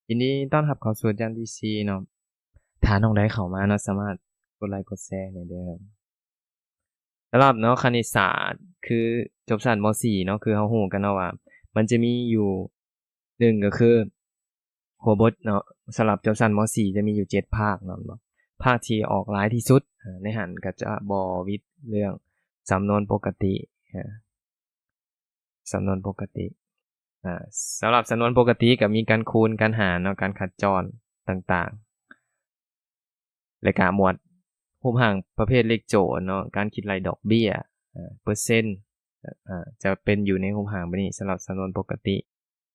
ยินดีต้อนรับเข้าสู่จันทร์ที่4เนาะถ้าน้องใดเข้ามาเนาะสามารถกดไลค์กดแชร์ได้เด้อสำหรับเนาะคณิตศาสตร์คือจบชั้นม .4 เนาะคือเรารู้กันเนาะว่ามันจะมีอยู่หนึ่งก็คือหัวบทเนาะสำหรับจบชั้นม .4 จะมีอยู่7ภาคเนาะภาคที่ออกหลายที่สุดในหั้นก็จะบ่วิทย์เรื่องสำนวนปกติสำนวนปกติอ่าสำหรับสำนวนปกติก็มีการคูณการหารเนาะการขัดจรต่างๆและก็หมวดรูปร่างประเภทเลขโจรเนาะการคิดรายดอกเบี้ยเปอร์เซ็นต์จะเป็นอยู่ในรูปร่างแบบนี้สำหรับสำนวนปกติ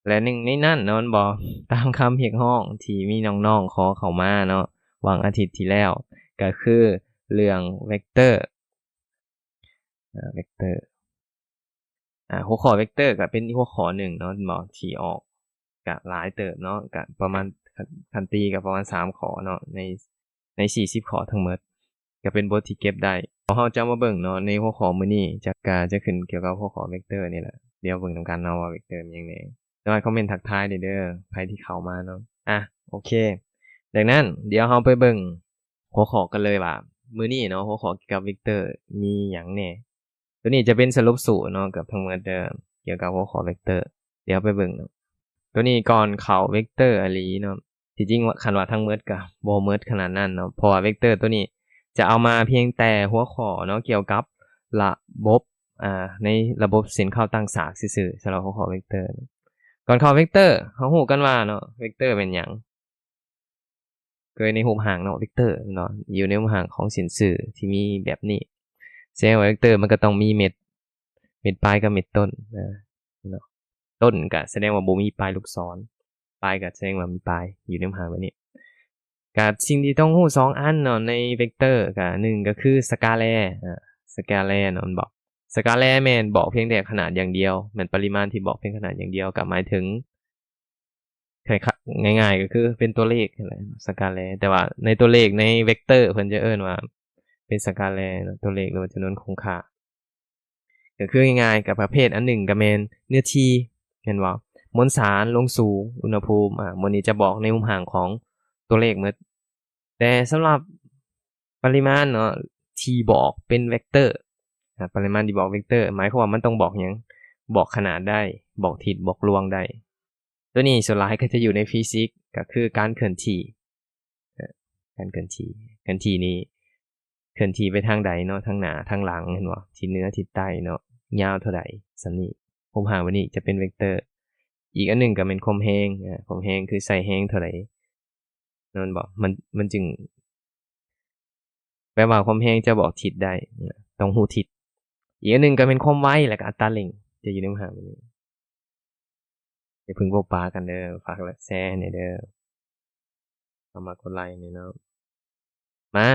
และหนึ่งในนั้นเนาะมันบอกตามคำเรียกร้องที่มีน้องๆขอเข้ามาเนาะวันอาทิตย์ที่แล้วก็คือเรื่องเวกเตอร์เวกเตอร์หัวข้อเวกเตอร์ก็เป็นหัวข้อหนึ่งเนาะบอกที่ออกก็หลายเติบเนาะก็ประมาณคันตีก็ประมาณ3ข้อเนาะใน40ข้อทั้งหมดก็เป็นบทที่เก็บได้เราจะมาเบิ่งเนาะในหัวข้อมื้อนี้จะขึ้นเกี่ยวกับหัวข้อเวกเตอร์นี่แหละเดี๋ยวเบิ่งนำกันเนาะว่าเวกเตอร์มันหยังแหน่สามารถคอมเมนต์ทักทายได้เด้อใครที่เข้ามาเนาะโอเคดังนั้นเดี๋ยวเราไปเบิ่งหัวข้อกันเลยว่ามื้อนี้เนาะหัวข้อเกี่ยวกับเวกเตอร์มีหยังแหน่ตัวนี้จะเป็นสรุปสูตรเนาะกับทั้งหมดเกี่ยวกับหัวข้อเวกเตอร์เดี๋ยวไปเบิ่งเนาะตัวนี้ก่อนเข้าเวกเตอร์อีหลีเนาะที่จริงว่าคันว่าทั้งหมดก็บ่หมดขนาดนั้นเนาะเพราะว่าเวกเตอร์ตัวนี้จะเอามาเพียงแต่หัวข้อเนาะเกี่ยวกับระบบในระบบเส้นเข้าตั้งฉากซื่อๆสำหรับหัวข้อเวกเตอร์ก่อนเข้าเวกเตอร์เฮาฮู้กันว่าเนาะเวกเตอร์เป็นหยังเกิดในรูปร่างเนาะเวกเตอร์เนาะอยู่ในรูปร่างของเส้นสื่อที่มีแบบนี้แสดงว่าเวกเตอร์มันก็ต้องมีเม็ดปลายกับเม็ดต้นเนาะต้นก็แสดงว่าบ่มีปลายลูกศรปลายก็แสดงว่ามีปลายอยู่ในรูปร่างแบบนี้ก็สิ่งที่ต้องรู้2อันเนาะในเวกเตอร์ก็1ก็คือสกาแลสกาแลเนาะมันบอกสกาแลแม่นบอกเพียงแต่ขนาดอย่างเดียวแม่นปริมาณที่บอกเพียงขนาดอย่างเดียวก็หมายถึงง่ายๆก็คือเป็นตัวเลขนั่นแหละสกาแลแต่ว่าในตัวเลขในเวกเตอร์เพิ่นจะเอิ้นว่าเป็นสกาแลตัวเลขหรือว่าจำนวนคงค่าก็คือง่ายๆกับประเภทอันหนึ่งก็แม่นเนื้อที่แม่นบ่มวลสารลงสู่อุณหภูมิมวลนี้จะบอกในมุมห่างของตัวเลขหมดแต่สำหรับปริมาณเนาะที่บอกเป็นเวกเตอร์ปริมาณที่บอกเวกเตอร์หมายความว่ามันต้องบอกหยังบอกขนาดได้บอกทิศบอกลวงได้ตัวนี้ส่วนหลายก็จะอยู่ในฟิสิกส์ก็คือการเคลื่อนที่การเคลื่อนที่นี้เคลื่อนที่ไปทางใดเนาะทางหน้าทางหลังเห็นบ่ทิศเหนือทิศใต้เนาะยาวเท่าใดส่ำนี้ผมหาวันนี้จะเป็นเวกเตอร์อีกอันหนึ่งก็เป็นความแรงความแรงคือใส่แรงเท่าใดนั่นบ่มันจึงแปลว่าความแรงจะบอกทิศได้ต้องรู้ทิศอีกอันหนึ่งก็เป็นความไวแล้วก็อัตราเร่งจะอยู่ในมหาวันนี้อย่าพึ่งโบบปากันเด้อฝากและแชร์ให้เด้อเข้ามากดไลค์นี่เนาะมา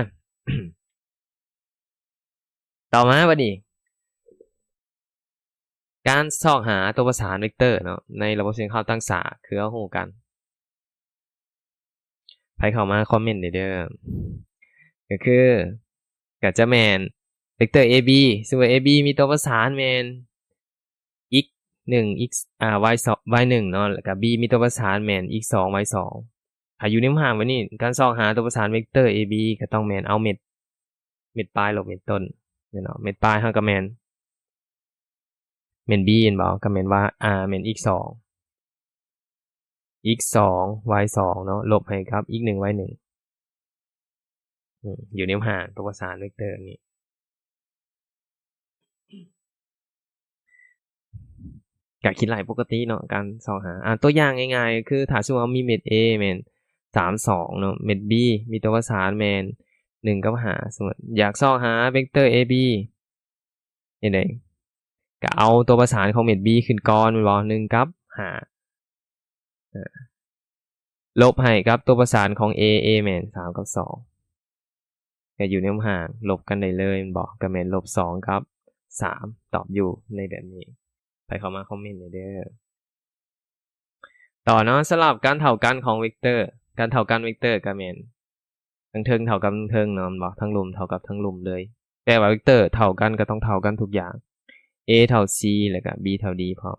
ต่อมาบัดนี้การซอกหาตัวประสานเวกเตอร์เนาะในระบบเสียงเข้าตั้งฉากคือเอาฮู้กันไผเข้ามาคอมเมนต์ได้เด้อก็คือก็จะแม่นเวกเตอร์ AB ซึ่งว่า AB มีตัวประสานแม่น x 1 x y 2 y 1เนาะแล้วก็ B มีตัวประสานแม่น x 2 y 2ถ้าอยู่ในมหาบัดนี้การซอกหาตัวประสานเวกเตอร์ AB ก็ต้องแม่นเอาเม็ดปลายลบเม็ดต้นเนาะเม็ดปลายเฮาก็แม่นb แม่นบ่ก็แม่นว่าแม่น x 2 x 2 y 2เนาะลบให้กับ x 1 y 1อยู่ในมหาตัวประสานเวกเตอร์นี้ก็คิดหลายปกติเนาะการซอกหาตัวอย่างง่ายๆคือถ้าสมมุติว่ามีเม็ด A แม่น3 2เนาะเม็ด B มีตัวประสานแม่น1กับ5สมมุติอยากซอกหาเวกเตอร์ AB เฮ็ดได้ก็เอาตัวประสานของเม็ด B ขึ้นก่อนแม่นบ่1กับ5ลบให้กับตัวประสานของ Aแม่น3กับ2ก็อยู่ในห่างลบกันได้เลยแม่นบ่ก็แม่นลบ2กับ3ตอบอยู่ในแบบนี้ไปเข้ามาคอมเมนต์ได้เด้อต่อเนาะสำหรับการเท่ากันของเวกเตอร์การเท่ากันเวกเตอร์ก็แม่นทั้งเทิงเท่ากับทั้งเทิงเนาะแม่นบ่ทั้งหลุมเท่ากับทั้งหลุมเลยแต่ว่าเวกเตอร์เท่ากันก็ต้องเท่ากันทุกอย่าง A เท่า C แล้วก็ B เท่า D พร้อม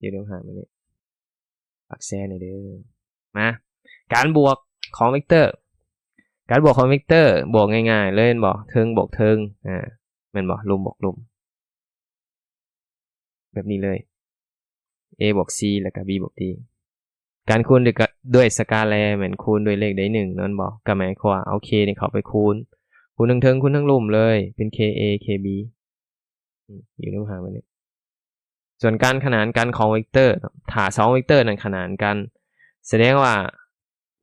อยู่ในห่างแบบนี้ ฝากแชร์หน่อยเด้อมาการบวกของเวกเตอร์การบวกของเวกเตอร์บวกง่ายๆเลยบอกเทิงบวกเทิงแม่นบอกลุมบวกลุมแบบนี้เลย a บวก c แล้วก็ b บวก d การคูณด้วยสกาแลร์เหมือนคูณด้วยเลขใดหนึ่งนั่นบอกก็หมายความว่าเอา k นี่เข้าไปคูณทั้งเทิงคูณทั้งลุ่มเลยเป็น ka kb อยู่ในหางแบบนี้ส่วนการขนานกันของเวกเตอร์ถ้า2เวกเตอร์นั้นขนานกันแสดงว่า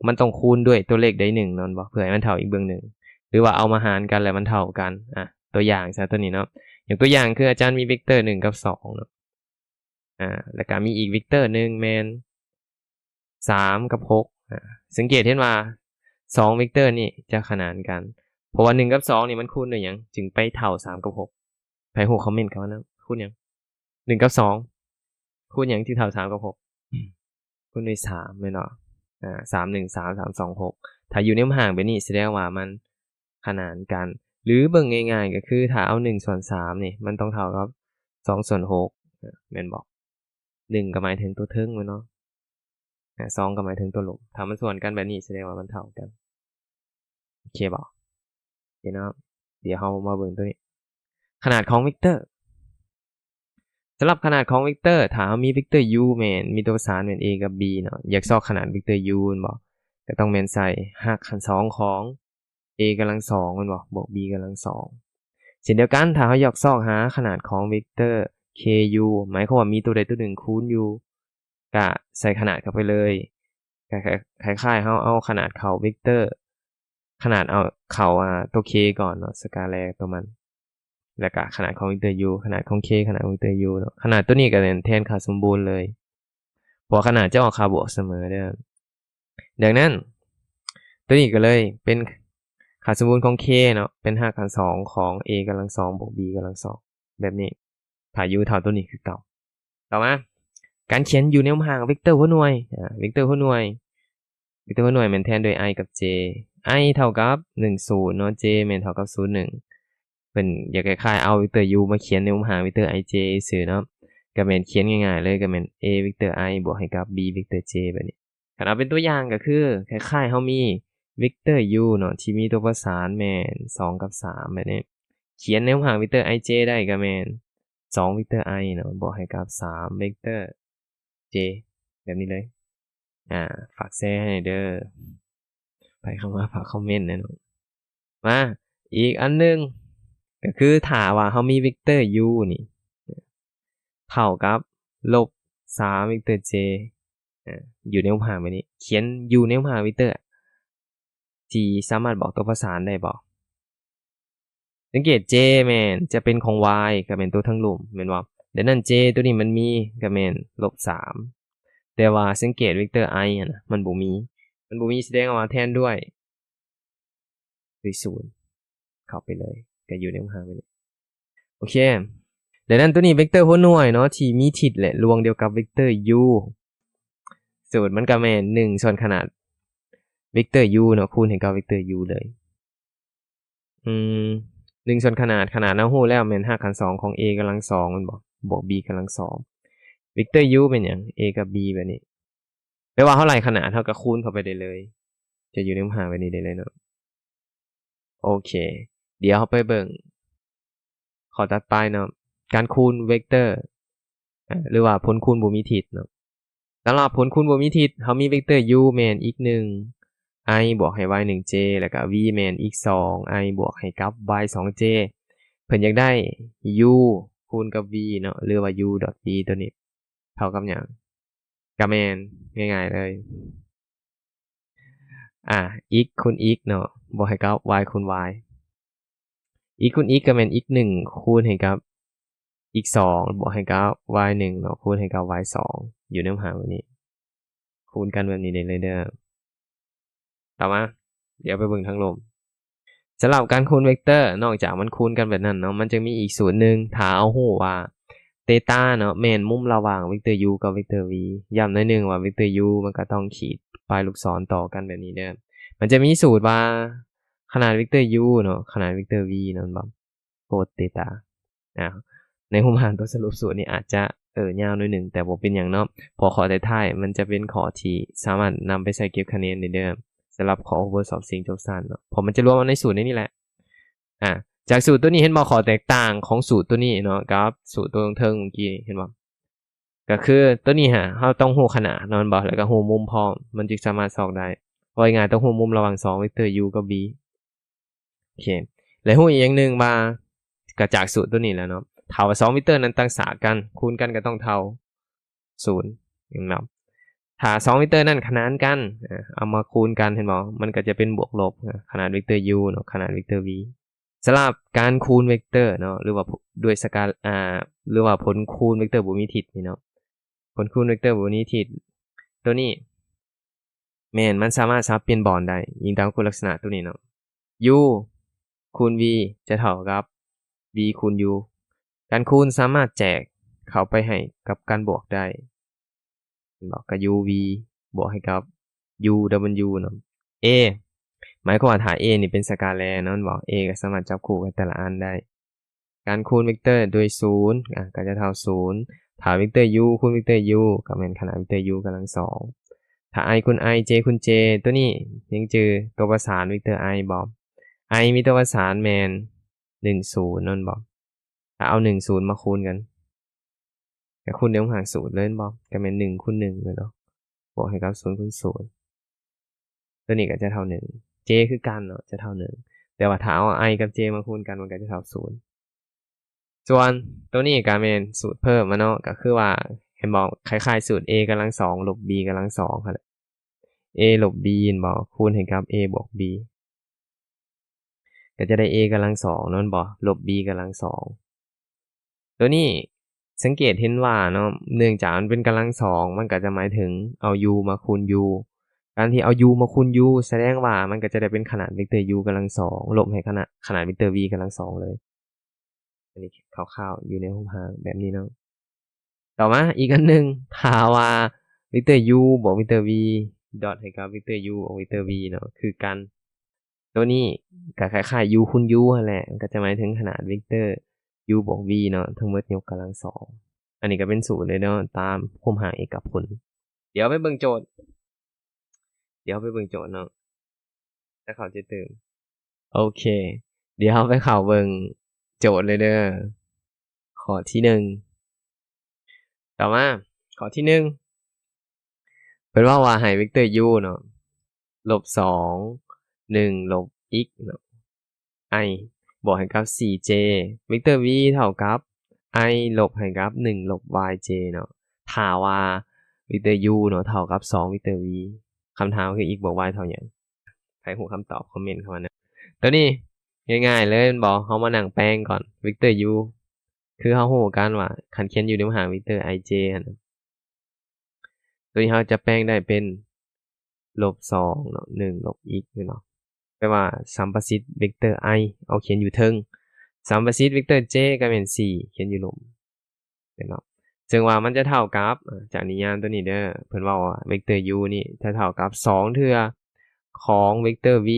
มันต้องคูณด้วยตัวเลขใดหนึ่งนั่นบอกเพื่อให้มันเท่าอีกเบื้องหนึ่งหรือว่าเอามาหารกันแล้วมันเท่ากันตัวอย่างซะตัวนี้เนาะอย่างตัวอย่างคืออาจารย์มีเวกเตอร์1กับ2เนาะแล้วก็มีอีกเวกเตอร์นึงแมน3กับ6สังเกตเห็นว่า2เวกเตอร์นี่จะขนานกันเพราะว่า1กับ2นี่มันคูณด้วยหยังจึงไปเท่า3กับ6ไผฮู้คอมเมนต์เข้ามานะคูณหยัง1กับ2คูณหยังที่เท่า3กับ6คูณด้วย3แม่นบ่3 1 3 3 2 6ถ้าอยู่ในห่างแบบนี้แสดงว่ามันขนานกันหรือเบิ่งง่ายๆก็คือถ้าเอา1/3นี่มันต้องเท่ากับ2/6แม่นบ่1ก็หมายถึงตัวเทิงแม่นเนาะ2ก็หมายถึงตัวลบถ้ามันส่วนกันแบบนี้แสดงว่ามันเท่ากันโอเคบ่โอเคเนาะเดี๋ยวเรามาเบิ่งตัวนี้ขนาดของเวกเตอร์สำหรับขนาดของเวกเตอร์ถ้าเรามีเวกเตอร์ u แม่นมีตัวประสานแม่น a กับ b เนาะอยากซอกขนาดเวกเตอร์ u แม่นบ่ก็ต้องแม่นใส่หักหัน2ของ a กำลัง2แม่นบ่บวก b กำลัง2เช่นเดียวกันถ้าเราอยากซอกหาขนาดของเวกเตอร์ ku หมายความว่ามีตัวใดตัวหนึ่งคูณ u ก็ใส่ขนาดเข้าไปเลยคล้ายๆเอาขนาดเขาเวกเตอร์ขนาดเอาเขาตัว k ก่อนเนาะสกาแลร์ตัวมันแล้วก็ขนาดของเวกเตอร์ u ขนาดของ k ขนาดของเวกเตอร์ u เนาะขนาดตัวนี้ก็เป็นแทนค่าสมบูรณ์เลยเพราะขนาดจะออกค่าบวกเสมอเด้อดังนั้นตัวนี้ก็เลยเป็นค่าสมบูรณ์ของ k เนาะเป็น5 หาร 2ของ a กำลัง2บวก b กำลัง2แบบนี้ถ้า u เท่าตัวนี้คือเก่าต่อมาการเขียนอยู่ในห่างเวกเตอร์หัวหน่วยเวกเตอร์หัวหน่วยแม่นแทนโดย i กับ j i เท่ากับ10เนาะ j แม่นเท่ากับ01เป็นอยากคล้ายๆเอาเวกเตอร์ u มาเขียนในห่างเวกเตอร์ ij ซื่อเนาะก็แม่นเขียนง่ายๆเลยก็แม่น a เวกเตอร์ i บวกให้กับ b เวกเตอร์ j แบบนี้ถ้าเอาเป็นตัวอย่างก็คือคล้ายๆเฮามีเวกเตอร์ u เนาะที่มีตัวประสานแม่น2กับ3แบบนี้เขียนในห่างเวกเตอร์ ij ได้ก็แม่น2เวกเตอร์ i เนาะบวกให้กับ3เวกเตอร์ j แบบนี้เลยฝากแชร์ให้เด้อไปเข้ามาฝากคอมเมนต์นะเนาะมาอีกอันนึงก็คือถ้าว่าเฮามีเวกเตอร์ u นี่เท่ากับลบ3เวกเตอร์ j อยู่ในห่างแบบนี้เขียนอยู่ในห่างเวกเตอร์ที่สามารถบอกตัวประสานได้บ่สังเกต j แม่นจะเป็นของ y ก็เป็นตัวทั้งลุ่มแม่นบ่ดังนั้น j ตัวนี้มันมีก็แม่นลบ3แต่ว่าสังเกตเวกเตอร์ i นะมันบ่มีแสดงว่าแทนด้วย0เข้าไปเลยก็อยู่ในห่างไปเลยโอเคดังนั้นตัวนี้เวกเตอร์หัวหน่วยเนาะที่มีทิศและรวงเดียวกับเวกเตอร์ u สูตรมันก็แม่น1ส่วนขนาดเวกเตอร์ u เนาะคูณให้กับเวกเตอร์ u เลย1ส่วนขนาดเราฮู้แล้วแม่น5 หาร 2ของ a กำลัง2มันบ่บวก b กำลัง2เวกเตอร์ u เป็นหยัง a กับ b แบบนี้แปลว่าเท่าไหร่ขนาดเท่ากับคูณเข้าไปได้เลยจะอยู่ในห่างแบบนี้ได้เลยเนาะโอเคเดี๋ยวเราไปเบิ่งขอตัดไปเนาะการคูณเวกเตอร์หรือว่าผลคูณบ่มีทิศเนาะสำหรับผลคูณบ่มีทิศเฮามีเวกเตอร์ u แม่นอีก1 i บวกให้ y 1j แล้วก็ v แม่นอีก2 i บวกให้กับ y 2j เพิ่นอยากได้ u คูณกับ v เนาะหรือว่า u .v ตัวนี้เท่ากับหยังก็แม่นง่ายๆเลย x คูณ x เนาะบวกให้กับ y คูณ y x คูณ x ก็แม่น x 1คูณให้กับ x 2บวกให้กับ y 1เนาะคูณให้กับ y 2อยู่ในห่างแบบนี้คูณกันแบบนี้ได้เลยเด้อต่อมาเดี๋ยวไปเบิ่งทางลมสำหรับการคูณเวกเตอร์นอกจากมันคูณกันแบบนั้นเนาะมันจะมีอีกสูตรนึงถ้าเอาฮู้ว่าเทตาเนาะแม่นมุมระหว่างเวกเตอร์ u กับเวกเตอร์ v ย้ำหน่อยนึงว่าเวกเตอร์ u มันก็ต้องขีดปลายลูกศรต่อกันแบบนี้เด้อมันจะมีสูตรว่าขนาดเวกเตอร์ u เนาะขนาดเวกเตอร์ v นั่นบ่โคตรเทตาในหุมหารตัวสรุปสูตรนี้อาจจะ ยาวหน่อยหนึ่งแต่บ่เป็นหยังเนาะพอข้อท้ายๆมันจะเป็นข้อที่สามารถนำไปใช้เก็บคะแนนได้เด้อสำหรับข้อ oversอบสิ่งจบสั้นเนาะเพราะมันจะรวมเอาในสูตรนี้แหละจากสูตรตัวนี้เห็นบ่ข้อแตกต่างของสูตรตัวนี้เนาะกับสูตรตัวเทิงเมื่อกี้เห็นบ่ก็คือตัวนี้เราต้องรู้ขนาดเนาะบ่แล้วก็รู้มุมพร้อมมันจึงสามารถสอบได้ว่าง่ายๆต้องรู้มุมระหว่าง2เวกเตอร์ u กับ v โอเคแล้วรู้อีกอย่างนึงว่าก็จากสูตรตัวนี้แล้วเนาะเท่า2เวกเตอร์นั้นต่างศาสตร์กันคูณกันก็ต้องเท่า0อย่างเนาะถ้า2เวกเตอร์นั้นขนานกันเอามาคูณกันเห็นบ่มันก็จะเป็นบวกลบขนาดเวกเตอร์ u เนาะขนาดเวกเตอร์ v สำหรับการคูณเวกเตอร์เนาะหรือว่าด้วยสกาหรือว่าผลคูณเวกเตอร์บ่มีทิศนี่เนาะผลคูณเวกเตอร์บ่มีทิศตัวนี้แม่นมันสามารถสับเปลี่ยนบอนได้ยิ่งตามคุณลักษณะตัวนี้เนาะ u คูณ v จะเท่ากับ v คูณ u การคูณสามารถแจกเข้าไปให้กับการบวกได้บอกกับ uv บวกให้กับ uw เนาะ a หมายความว่าถ้า a นี่เป็นสกาแลร์เนาะบอก a ก็สามารถจับคู่กับแต่ละอันได้การคูณเวกเตอร์ด้วย0ก็จะเท่า0ถ้าเวกเตอร์ u คูณเวกเตอร์ u ก็เป็นขนาดเวกเตอร์ u กำลัง2ถ้า i คูณ i j คูณ j ตัวนี้ยังเจอตัวประสานเวกเตอร์ i บอก i มีตัวประสานแมน10นั่นบอกถ้าเอา10มาคูณกันก็คูณในวงห่าง0เลยบอกก็เป็น1คูณ1เลยเนาะบวกให้กับ0คูณ0ตัวนี้ก็จะเท่า1 j คือกันเนาะจะเท่า1แต่ว่าถ้าเอา i กับ j มาคูณกันมันก็จะเท่า0ส่วนตัวนี้ก็เป็นสูตรเพิ่มมาเนาะก็คือว่าเห็นบอกคล้ายๆสูตร a กำลัง2ลบ b กำลัง2ครับ a ลบ b บอกคูณให้กับ a บวก b ก็จะได้ a กำลัง2นั่นบ่ลบ b กำลัง2ตัวนี้สังเกตเห็นว่าเนาะเนื่องจากมันเป็นกำลัง2มันก็จะหมายถึงเอา u มาคูณ u การที่เอา u มาคูณ u แสดงว่ามันก็จะได้เป็นขนาดเวกเตอร์ u กำลัง2ลบให้ขนาดเวกเตอร์ v กำลัง2เลยอันนี้คร่าวๆอยู่ในรูปหางแบบนี้เนาะต่อมาอีกอันนึงถ้าว่าเวกเตอร์ u บวกเวกเตอร์ v ดอทให้กับเวกเตอร์ u บวกเวกเตอร์ v เนาะคือกันตัวนี้ก็คล้ายๆ u คูณ u นั่นแหละก็จะหมายถึงขนาดเวกเตอร์ u บวก v เนาะทั้งหมดยกกำลัง2อันนี้ก็เป็นสูตรเลยเนาะตามภูมิหาเอกผลเดี๋ยวไปเบิ่งโจทย์เนาะถ้าเขาจะตื่นโอเคเดี๋ยวไปเข้าเบิ่งโจทย์เลยเด้อข้อที่1ต่อมาข้อที่1เพิ่นว่าให้เวกเตอร์ u เนาะลบ2 1ลบ x เนาะ i บวกให้กับ 4j เวกเตอร์ v เท่ากับ i ลบให้กับ1ลบ yj เนาะถ้าว่าเวกเตอร์ u เนาะเท่ากับ2เวกเตอร์ v คำถามคือ x บวก y เท่าหยังใครรู้คำตอบคอมเมนต์เข้ามานะตัวนี้ง่ายๆเลยบอกเฮามานั่งแปลงก่อนเวกเตอร์ u คือเฮารู้กันว่าคันเขียนอยู่ในมหาเวกเตอร์ ij นะตัวนี้เฮาจะแปลงได้เป็นลบ2เนาะ1ลบ x เนาะแปลว่าสัมประสิทธิ์เวกเตอร์ i เอาเขียนอยู่เทิงสัมประสิทธิ์เวกเตอร์ j ก็เป็น4เขียนอยู่ลมเนาะซึ่งว่ามันจะเท่ากับจากนิยามตัวนี้เด้อเพิ่นว่าเวกเตอร์ u นี่จะเท่ากับ2เทื่อของเวกเตอร์ v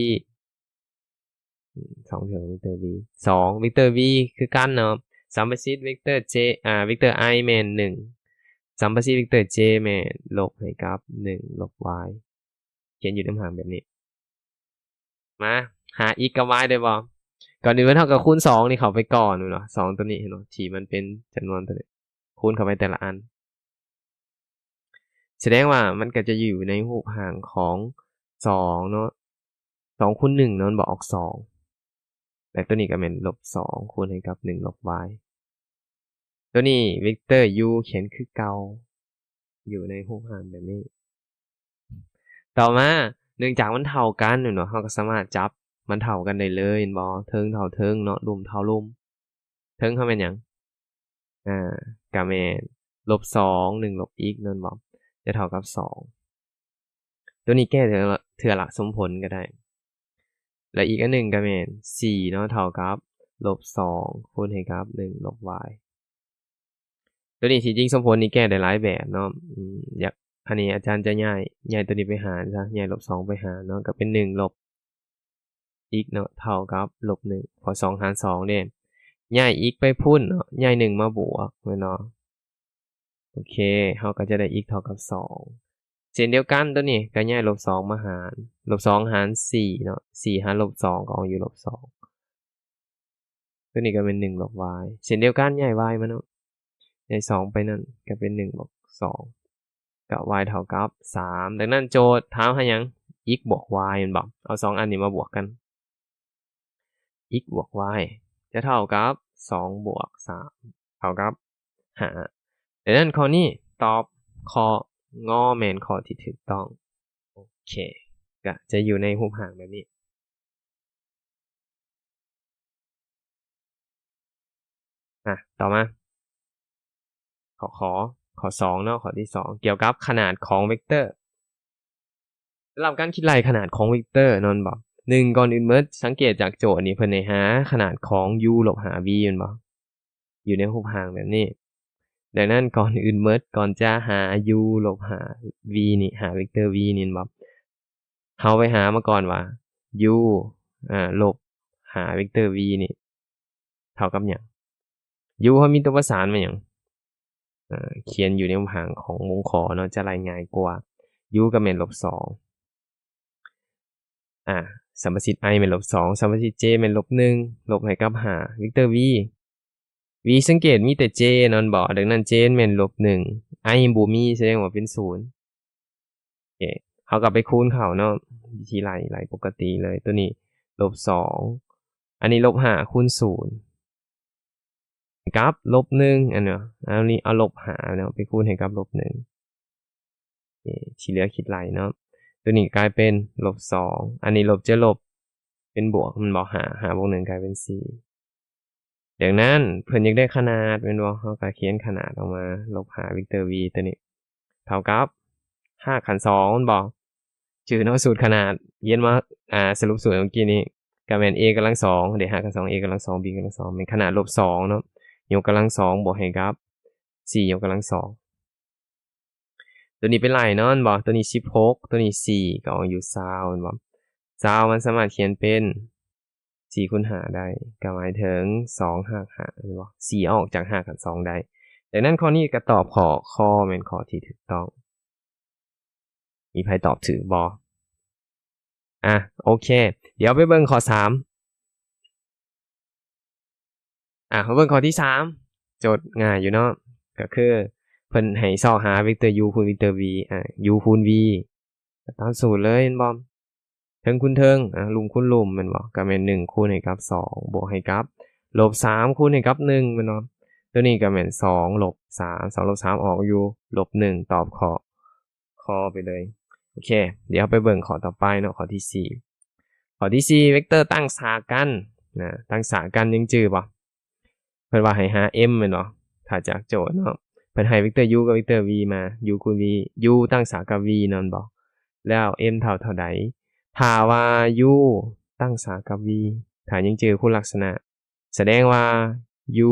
2เทื่อของเวกเตอร์ v 2เวกเตอร์ v คือกันเนาะสัมประสิทธิ์เวกเตอร์ j เวกเตอร์ i แม่น1สัมประสิทธิ์เวกเตอร์ j แม่นลบให้กับ1ลบ y เขียนอยู่ในห่างแบบนี้มาหา x กับ y ได้บ่ก่อนอื่นเท่ากับคูณ2นี่เข้าไปก่อนเนาะ2ตัวนี้เนาะที่มันเป็นจำนวนตัวนี้คูณเข้าไปแต่ละอันแสดงว่ามันก็จะอยู่ในรูปห่างของ2เนาะ2คูณ1เนาะมันบอกออก2แต่ตัวนี้ก็เป็นลบ2คูณให้กับ1ลบ y ตัวนี้เวกเตอร์ u เขียนคือเก่าอยู่ในรูปห่างแบบนี้ต่อมาเนื่องจากมันเท่ากันเนาะเราก็สามารถจับมันเท่ากันได้เลยเห็นบ่เทิงเท่าเทิงเนาะรุมเท่ารุมเทิงเขาเป็นหยังก็แม่นลบ2 1ลบ x นั่นบ่จะเท่ากับ2ตัวนี้แก้เทื่อละสมผลก็ได้และอีกอันหนึ่งก็แม่น4เนาะเท่ากับลบ2คูณให้กับ1ลบ y ตัวนี้ที่จริงสมผลนี่แก้ได้หลายแบบเนาะอยากอันนี้อาจารย์จะย้ายตัวนี้ไปหารซะย้ายลบ2ไปหารเนาะก็เป็น1ลบ x เนาะเท่ากับลบ1พอ2หาร2เด้ย้าย x ไปพุ่นเนาะย้าย1มาบวกเนาะ อเคเราก็จะได้ x เท่ากับ2เช่นเดียวกันตัวนี้ก็ย้ายลบ2มาหารลบ2หาร4เนาะ4หารลบ2ก็ออกอยู่ลบ2ตัวนี้ก็เป็น1ลบ y เช่นเดียวกันย้าย y มาเนาะย้าย2ไปนั่นก็เป็น1ลบ2กับ y เท่ากับ3ดังนั้นโจทย์ถามหาหยัง x บวก y มันบอกเอา2อันนี้มาบวกกัน x บวก y จะเท่ากับ2บวก3เท่ากับ5ดังนั้นข้อนี้ตอบข้องอแม่นข้อที่ถูกต้องโอเคก็จะอยู่ในรูปห่างแบบนี้ต่อมาข้อ2เนาะข้อที่2เกี่ยวกับขนาดของเวกเตอร์สำหรับการคิดไล่ขนาดของเวกเตอร์นนบอก1ก่อนอื่นเมิดสังเกตจากโจทย์นี้เพิ่นให้หาขนาดของ u ลบหา v แม่นบ่อยู่ในรูปห่างแบบนี้ดังนั้นก่อนอื่นเมิดก่อนจะหา u ลบหา v นี่หาเวกเตอร์ v นี่บ่เฮาไปหามาก่อนว่า u ลบหาเวกเตอร์ v นี่เท่ากับหยัง u เฮามีตัวประสานมาหยังเขียนอยู่ในรูปห่างของวงขอเนาะจะรายง่ายกว่า u ก็แม่นลบ2สัมประสิทธิ์ i แม่นลบ2สัมประสิทธิ์ j แม่นลบ1ลบให้กับ5เวกเตอร์ v v สังเกตมีแต่ j นอนบ่ดังนั้น j แม่นลบ1 i บ่มีแสดงว่าเป็น0โอเคเฮาก็ไปคูณเข้าเนาะวิธีไล่ปกติเลยตัวนี้ลบ2อันนี้ลบ5คูณ0กับลบ1อันเนาะอันนี้เอาลบ5เนาะไปคูณให้กับลบ1โอเคที่เหลือคิดไล่เนาะตัวนี้กลายเป็นลบ2อันนี้ลบเจอลบเป็นบวกมันบ่5บวก1กลายเป็น4ดังนั้นเพิ่นอยากได้ขนาดแม่นบ่เฮาก็เขียนขนาดออกมาลบ5เวกเตอร์ v ตัวนี้เท่ากับ5คูณ2มันบ่จื้อเนาะสูตรขนาดเรียนมาสรุปสูตรเมื่อกี้นี้ก็แม่น a กำลัง2เดี๋ยว5คูณ2 a กำลัง2 b กำลัง2เป็นขนาดลบ2เนาะยกกำลัง2บวกให้กับ4ยกกำลัง2ตัวนี้เป็นไล่เนาะมันบ่ตัวนี้16ตัวนี้4ก็ออกอยู่20แม่นบ่20มันสามารถเขียนเป็น4คูณ5ได้ก็หมายถึง2หัก5แม่นบ่4ออกจาก5กับ2ได้ดังนั้นข้อนี้ก็ตอบข้อแม่นข้อที่ถูกต้องมีไผตอบถูกบ่โอเค เดี๋ยวไปเบิ่งข้อ3มาเบิ่งข้อที่3โจทย์ง่ายอยู่เนาะก็คือเพิ่นให้ซอกหาเวกเตอร์ u คูณเวกเตอร์ v u คูณ v ตามสูตรเลยแม่นบ่เทิงคูณเทิงลุ่มคูณลุ่มแม่นบ่ก็แม่น1คูณให้กับ2บวกให้กับลบ3คูณให้กับ1แม่นบ่ตัวนี้ก็แม่น2ลบ3 2ลบ3ออกอยู่ลบ1ตอบข้อไปเลยโอเคเดี๋ยวไปเบิ่งข้อต่อไปเนาะข้อที่4ข้อที่4เวกเตอร์ตั้งฉากกันตั้งฉากกันยังจื้อบ่เพิ่นว่าให้หา m แม่นบ่ถ้าจากโจทย์เนาะเพิ่นให้เวกเตอร์ u กับเวกเตอร์ v มา u คูณ v u ตั้งฉากกับ v นั่นบ่แล้ว m เท่าใดถ้าว่า u ตั้งฉากกับ v ถ้ายังจื้อคุณลักษณะแสดงว่า u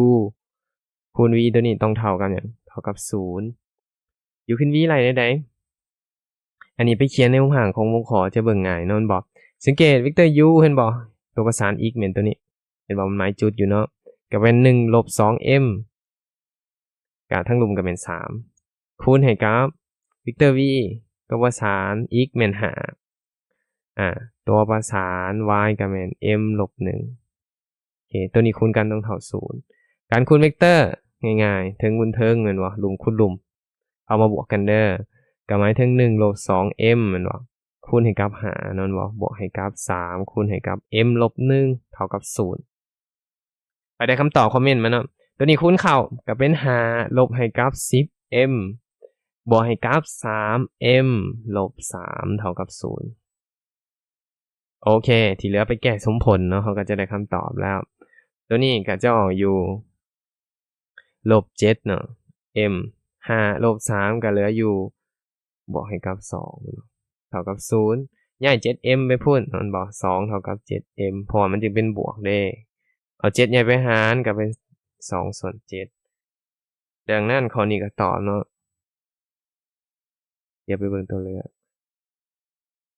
คูณ v ตัวนี้ต้องเท่ากันหยังเท่ากับ0 u คูณ v ไล่ได้ใดอันนี้ไปเขียนในวงห่างของวงขอจะเบิ่งง่ายเนาะมันบ่สังเกตเวกเตอร์ u เห็นบ่ตัวประสาน x แม่นตัวนี้เห็นบ่มันหมายจุดอยู่เนาะก็เป็น1ลบ 2m ก็ทั้งรุมก็เป็น3คูณให้กับเวกเตอร์ v ตัวประสาน x แม่น5ตัวประสาน y ก็แม่น m ลบ1โอเคตัวนี้คูณกันต้องเท่า0การคูณเวกเตอร์ง่ายๆเทิงคูณเทิงแม่นบ่รุมคูณรุมเอามาบวกกันเด้อก็หมายถึง1ลบ 2m แม่นบ่คูณให้กับ5นั่นบ่บวกให้กับ3คูณให้กับ m ลบ1เท่ากับ0ไปได้คำตอบคอมเมนต์มาเนาะตัวนี้คูณเข้าก็เป็น5ลบให้กับ 10m บวกให้กับ 3m ลบ3เท่ากับ0โอเคที่เหลือไปแก้สมผลเนาะเขาก็จะได้คำตอบแล้วตัวนี้ก็จะออกอยู่ลบ7เนาะ m 5ลบ3ก็เหลืออยู่บวกให้กับ2เท่ากับ0ย้าย 7m ไปพุ่นมันบอก2เท่ากับ 7m เพราะว่ามันจึงเป็นบวกเด้เอา7ย้ายไปหารก็เป็น2/7ดังนั้นข้อนี้ก็ตอบเนาะเดี๋ยวไปเบิ่งตัวเลือก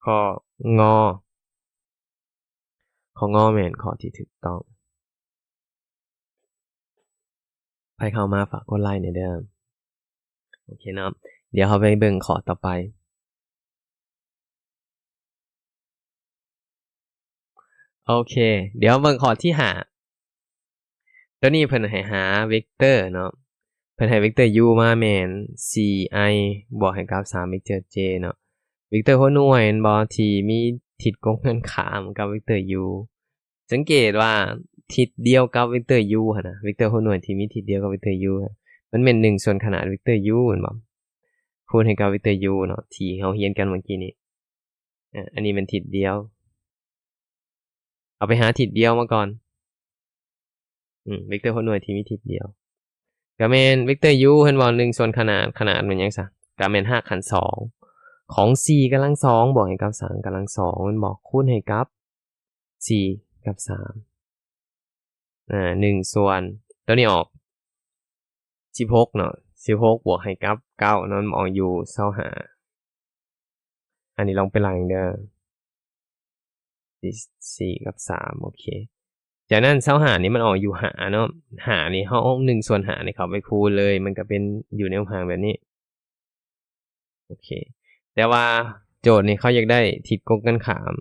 ข้องอแม่นข้อที่ถูกต้องใครเข้ามาฝากกดไลค์หน่อยเด้อ โอเคเนาะเดี๋ยวเราไปเบิ่งข้อต่อไปโอเคเดี๋ยวเบิ่งข้อที่5ตัวนี้เพิ่นให้หาเวกเตอร์เนาะเพิ่นให้เวกเตอร์ u มาแม่น 4i บวกให้กับ3เวกเตอร์ j เนาะเวกเตอร์หัวหน่วยแม่นบ่ที่มีทิศตรงกันข้ามกับเวกเตอร์ u สังเกตว่าทิศเดียวกับเวกเตอร์ u หั่นน่ะเวกเตอร์หัวหน่วยที่มีทิศเดียวกับเวกเตอร์ u มันเป็น1ส่วนขนาดเวกเตอร์ u แม่นบ่คูณให้กับเวกเตอร์ u เนาะที่เราเรียนกันเมื่อกี้นี้อันนี้เป็นทิศเดียวเอาไปหาทิศเดียวมาก่อนเวกเตอร์หัวหน่วยที่มีทิศเดียวก็แม่นเวกเตอร์ u เห็นบ่1ส่วนขนาดมันหยังซะก็แม่น5 2ของ4กำลัง2บวกให้กับ3กำลัง2มันบอกคูณให้กับ4กับ31ส่วนตัวนี้ออก16เนาะ16บวกให้กับ9นั้นออกอยู่25อันนี้ลองไปล้างเด้อ4กับ3โอเคจากนั้น25นี่มันออกอยู่5เนาะ5นี่เฮาเอา1ส่วน5นี่เข้าไปคูณเลยมันก็เป็นอยู่ในห่างแบบนี้โอเคแต่ว่าโจทย์นี่เขาอยากได้ทิศตรงกันข้าม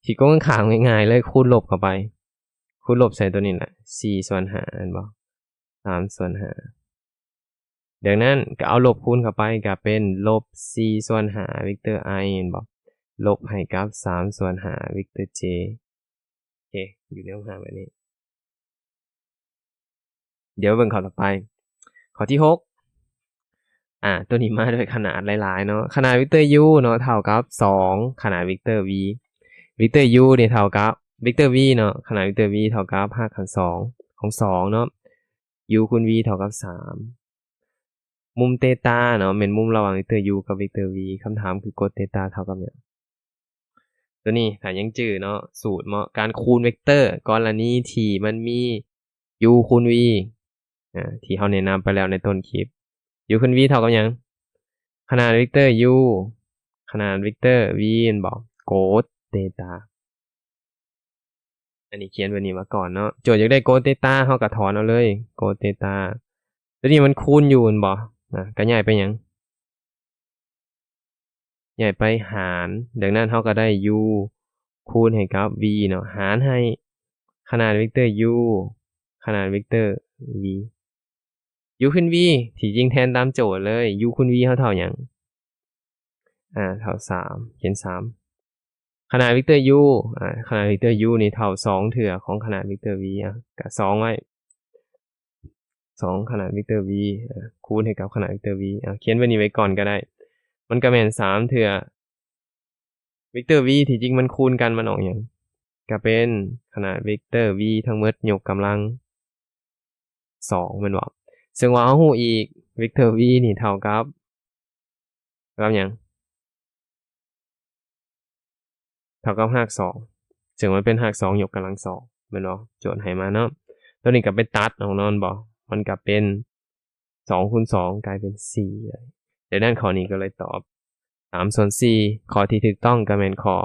ทิศตรงกันข้ามง่ายๆเลยคูณลบเข้าไปคูณลบใส่ตัวนี้แหละ4ส่วน5เห็นบ่3ส่วน5ดังนั้นก็เอาลบคูณเข้าไปก็เป็นลบ4ส่วน5เวกเตอร์ i เห็นบ่ลบให้กับ3ส่วน5เวกเตอร์ j โอเคอยู่ในห่างแบบนี้เดี๋ยวเบิ่งข้อต่อไปข้อที่6ตัวนี้มาด้วยขนาดหลายๆเนาะขนาดเวกเตอร์ u เนาะเท่ากับ2ขนาดเวกเตอร์ v เวกเตอร์ u นี่เท่ากับเวกเตอร์ v เนาะขนาดเวกเตอร์ v เท่ากับ5คูณ2ของ2เนาะ u คูณ v เท่ากับ3มุมเตตาเนาะเป็นมุมระหว่างเวกเตอร์ u กับเวกเตอร์ v คำถามคือกดเตตาเท่ากับหยังตัวนี้ถ้ายังจื้อเนาะสูตรการคูณเวกเตอร์กรณีที่มันมี u คูณ v ที่เราแนะนำไปแล้วในต้นคลิป u คูณ v เท่ากับหยังขนาดเวกเตอร์ u ขนาดเวกเตอร์ v บอกโกดเตตาอันนี้เขียนแบบนี้มาก่อนเนาะโจทย์อยากได้โกดเตตาเราก็ถอนเอาเลยโกดเตตาตัวนี้มันคูณอยู่มันบ่ก็ย้ายไปหยังย้ายไปหารดังนั้นเราก็ได้ u คูณให้กับ v เนาะหารให้ขนาดเวกเตอร์ u ขนาดเวกเตอร์ v u คูณ v ที่จริงแทนตามโจทย์เลย u คูณ v เท่าหยังเท่า3เขียน3ขนาดเวกเตอร์ u ขนาดเวกเตอร์ u นี่เท่า2เทื่อของขนาดเวกเตอร์ v ก็2ไว้2ขนาดเวกเตอร์ v คูณให้กับขนาดเวกเตอร์ v เขียนไว้นี่ไว้ก่อนก็ได้มันก็แม่น3เทื่อเวกเตอร์ v ที่จริงมันคูณกันมันออกหยังก็เป็นขนาดเวกเตอร์ v ทั้งหมดยกกำลัง2แม่นบ่ซึ่งว่าเราฮู้อีกเวกเตอร์ v นี่เท่ากับหยังเท่ากับราก2ซึ่งมันเป็นราก2ยกกำลัง2แม่นบ่โจทย์ให้มาเนาะตัวนี้ก็ไปตัดเอาเนาะบ่มันก็เป็น2คูณ2กลายเป็น4เลยดังนั้นข้อนี้ก็เลยตอบ3ส่วน4ข้อที่ถูกต้องก็แม่นข้อ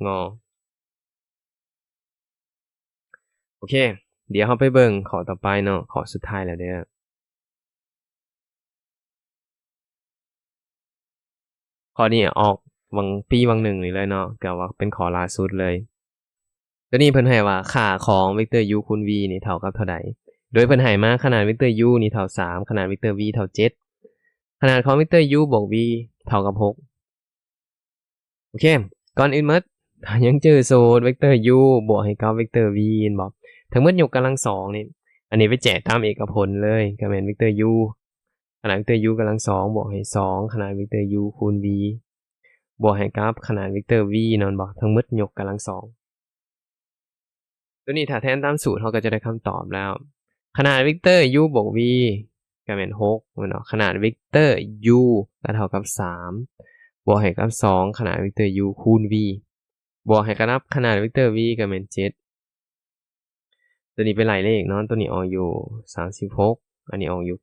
งอโอเคเดี๋ยวเราไปเบิ่งข้อต่อไปเนาะข้อสุดท้ายแล้วเด้อข้อนี้ออกวังหนึ่งนี่เลยเนาะก็ว่าเป็นข้อล่าสุดเลยตัวนี้เพิ่นให้ว่าค่าของเวกเตอร์ u คูณ v นี่เท่ากับเท่าใดโดยเพิ่นให้มาขนาดเวกเตอร์ u นี่เท่า3ขนาดเวกเตอร์ v เท่า7ขนาดของเวกเตอร์ u บวก v เท่ากับ6โอเคก่อนอื่นหมดยังเจอสูตรเวกเตอร์ u บวกให้กับเวกเตอร์ v บ่ทั้งหมดยกกำลัง2นี่อันนี้ไปแจกตามเอกพจน์เลยก็แม่นเวกเตอร์ u ขนาดเวกเตอร์ u กำลัง2บวกให้2ขนาดเวกเตอร์ u คูณ v บวกให้กับขนาดเวกเตอร์ v นั่นบ่ทั้งหมดยกกำลัง2ตัวนี้ถ้าแทนตามสูตรเราก็จะได้คำตอบแล้ว ขนาดเวกเตอร์ u บวก v ก็เป็น6แม่นบ่ขนาดเวกเตอร์ u ก็เท่ากับ3บวกให้กับ2ขนาดเวกเตอร์ u คูณ v บวกให้กับขนาดเวกเตอร์ v ก็เป็น7ตัวนี้เป็นหลายเลขเนาะตัวนี้ออกอยู่36อันนี้ออกอยู่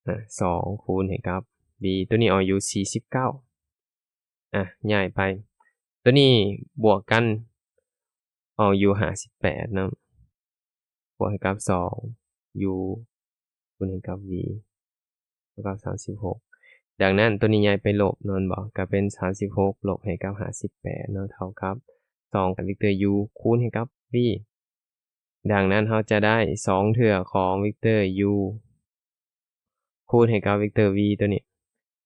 92คูณให้กับ v ตัวนี้ออกอยู่49ย้ายไปตัวนี้บวกกันออกอยู่58เนาะบวกให้กับ2 u คูณให้กับ v ท่ากับ36ดังนั้นตัวนี้ย้ายไปลบนอนบ่ก็เป็น36ลบให้กับ58เนาะเท่ากับ2กับเวกเตอร์ u คูณให้กับ v ดังนั้นเราจะได้2เทื่อของเวกเตอร์ u คูณให้กับเวกเตอร์ v ตัว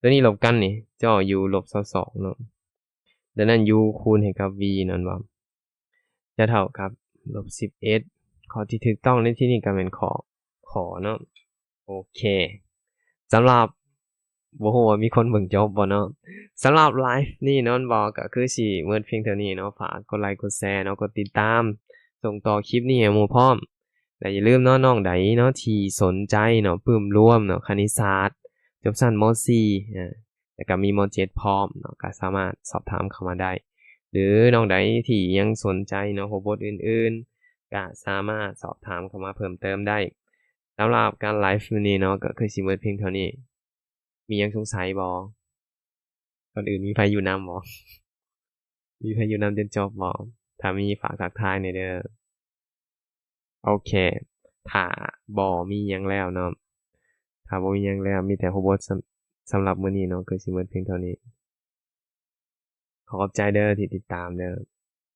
นี้ลบกันนี่จะออก u ลบ22เนาะดังนั้น u คูณให้กับ v นั่นบ่จะเท่ากับลบ11ข้อที่ถูกต้องในที่นี้ก็เป็นข้อเนาะโอเคสำหรับบ่ฮู้ว่ามีคนเบิ่งจบบ่เนาะสำหรับไลฟ์นี่เนาะบ่ก็คือสิหมดเพียงเท่านี้เนาะฝากกดไลค์กดแชร์เนาะกดติดตามส่งต่อคลิปนี้ให้หมู่พร้อมและอย่าลืมเนาะน้องใดเนาะที่สนใจเนาะปลื้มร่วมเนาะคณิตศาสตร์จบชั้นม.4 แล้วก็มีม.7 พร้อมเนาะก็สามารถสอบถามเข้ามาได้หรือน้องใดที่ยังสนใจเนาะหัวบทอื่นๆก็สามารถสอบถามเข้ามาเพิ่มเติมได้สำหรับการไลฟ์มื้อนี้เนาะก็คือสิหมดเพียงเท่านี้มีหยังสงสัยบ่ก่อนอื่นมีไผอยู่นำบ่มีไผอยู่นำจนจบบ่ถ้ามีฝากทักทายหน่อยเด้อโอเคถ้าบ่มีหยังแล้วเนาะถ้าบ่มีหยังแล้วมีแต่หัวบทสำหรับมื้อนี้เนาะก็สิหมดเพียงเท่านี้ขอบใจเด้อที่ติดตามเด้อ